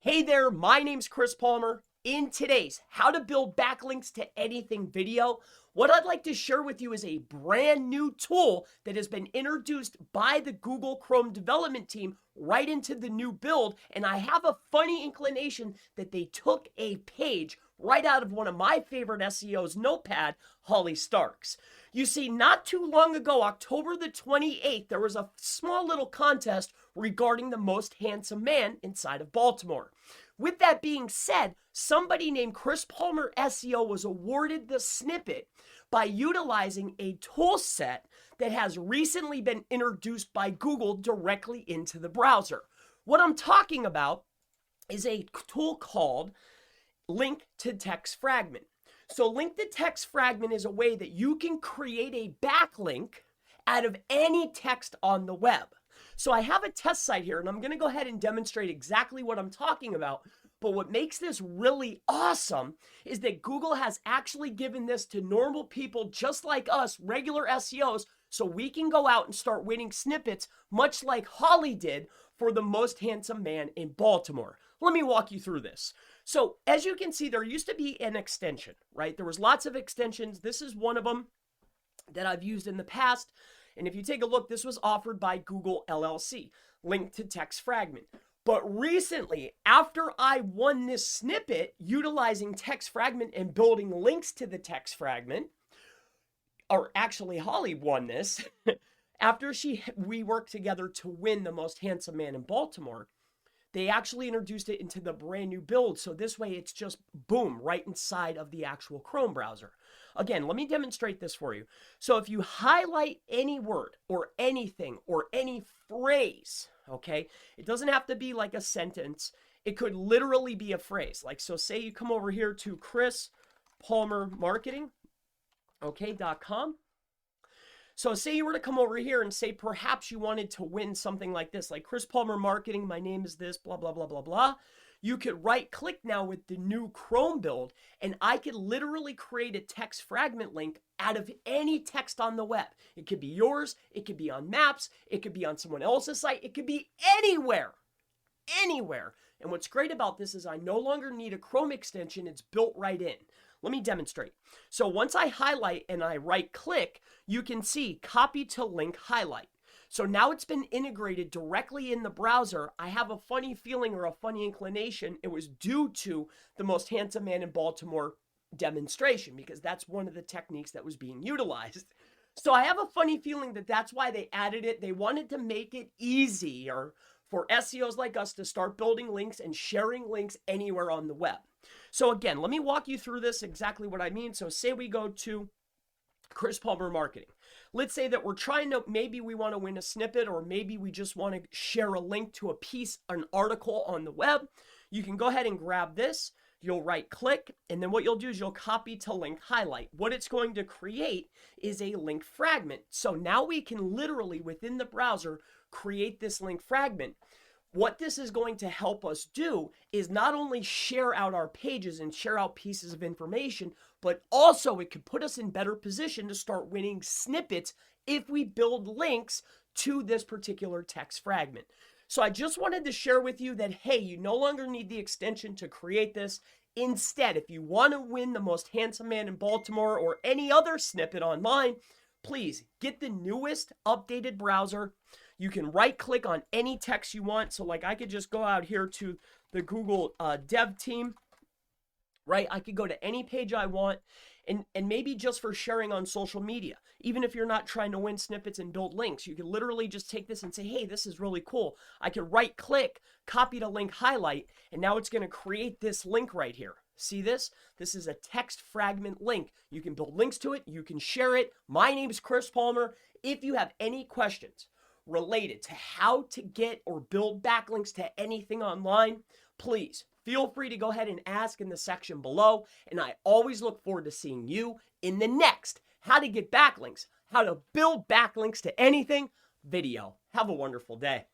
Hey there, my name's Chris Palmer. In today's How to Build Backlinks to Anything video, what I'd like to share with you is a brand new tool that has been introduced by the Google Chrome development team right into the new build, and I have a funny inclination that they took a page right out of one of my favorite SEOs notepad, Holly Stark's. You see, not too long ago, October the 28th, there was a small little contest regarding the most handsome man inside of Baltimore. With that being said, somebody named Chris Palmer SEO was awarded the snippet by utilizing a tool set that has recently been introduced by Google directly into the browser. What I'm talking about is a tool called Link to Text Fragment. So Link to Text Fragment is a way that you can create a backlink out of any text on the web. So I have a test site here, and I'm going to go ahead and demonstrate exactly what I'm talking about. But what makes this really awesome is that Google has actually given this to normal people just like us, regular SEOs, so we can go out and start winning snippets, much like Holly did for the most handsome man in Baltimore. Let me walk you through this. So as you can see, there used to be an extension, right? There was lots of extensions. This is one of them that I've used in the past. And if you take a look, this was offered by Google LLC, Link to Text Fragment. But recently, after I won this snippet utilizing text fragment and building links to the text fragment, or actually Holly won this, after we worked together to win the most handsome man in Baltimore, they actually introduced it into the brand new build. So this way it's just boom, right inside of the actual Chrome browser. Again, let me demonstrate this for you. So if you highlight any word or anything or any phrase, okay, it doesn't have to be like a sentence. It could literally be a phrase. Like, so say you come over here to Chris Palmer Marketing, okay, .com. So say you were to come over here and say perhaps you wanted to win something like this, like Chris Palmer Marketing, my name is this, blah, blah, blah, blah, blah. You could right click now with the new Chrome build, and I could literally create a text fragment link out of any text on the web. It could be yours, it could be on maps, it could be on someone else's site, it could be anywhere, anywhere. And what's great about this is I no longer need a Chrome extension, it's built right in. Let me demonstrate. So once I highlight and I right click, you can see copy to link highlight. So now it's been integrated directly in the browser. I have a funny feeling or a funny inclination it was due to the most handsome man in Baltimore demonstration, because that's one of the techniques that was being utilized. So I have a funny feeling that that's why they added it. They wanted to make it easier for SEOs like us to start building links and sharing links anywhere on the web. So again, let me walk you through this, exactly what I mean. So say we go to Chris Palmer Marketing. Let's say that we're trying to, maybe we want to win a snippet, or maybe we just want to share a link to a piece, an article on the web. You can go ahead and grab this. You'll right click, and then what you'll do is you'll copy to link highlight. What it's going to create is a link fragment. So now we can literally within the browser create this link fragment. What this is going to help us do is not only share out our pages and share out pieces of information, but also it could put us in better position to start winning snippets if we build links to this particular text fragment. So I just wanted to share with you that, hey, you no longer need the extension to create this. Instead, if you want to win the most handsome man in Baltimore or any other snippet online, please get the newest updated browser. You can right click on any text you want. So like I could just go out here to the Google dev team, right? I could go to any page I want, and maybe just for sharing on social media. Even if you're not trying to win snippets and build links, you can literally just take this and say, hey, this is really cool. I can right click, copy to link highlight, and now it's going to create this link right here. See this? This is a text fragment link. You can build links to it. You can share it. My name is Chris Palmer. If you have any questions related to how to get or build backlinks to anything online, please feel free to go ahead and ask in the section below. And I always look forward to seeing you in the next How to Get Backlinks, How to Build Backlinks to Anything video. Have a wonderful day.